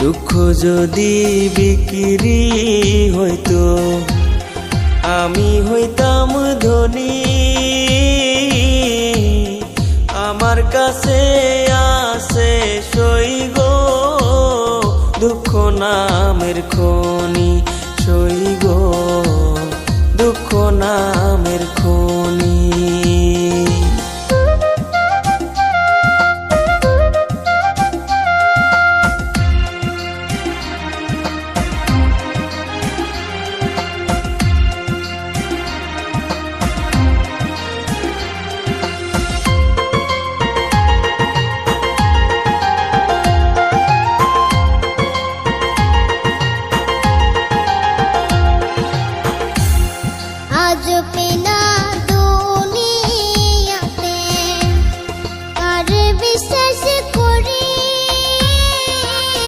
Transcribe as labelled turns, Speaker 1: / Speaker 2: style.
Speaker 1: দুঃখ যদি বিক্রি হইতো আমি হইতাম ধনী। আমার কাছে আছে সই গো দুঃখ নামের খনি, সই গো দুঃখ নামের খনি।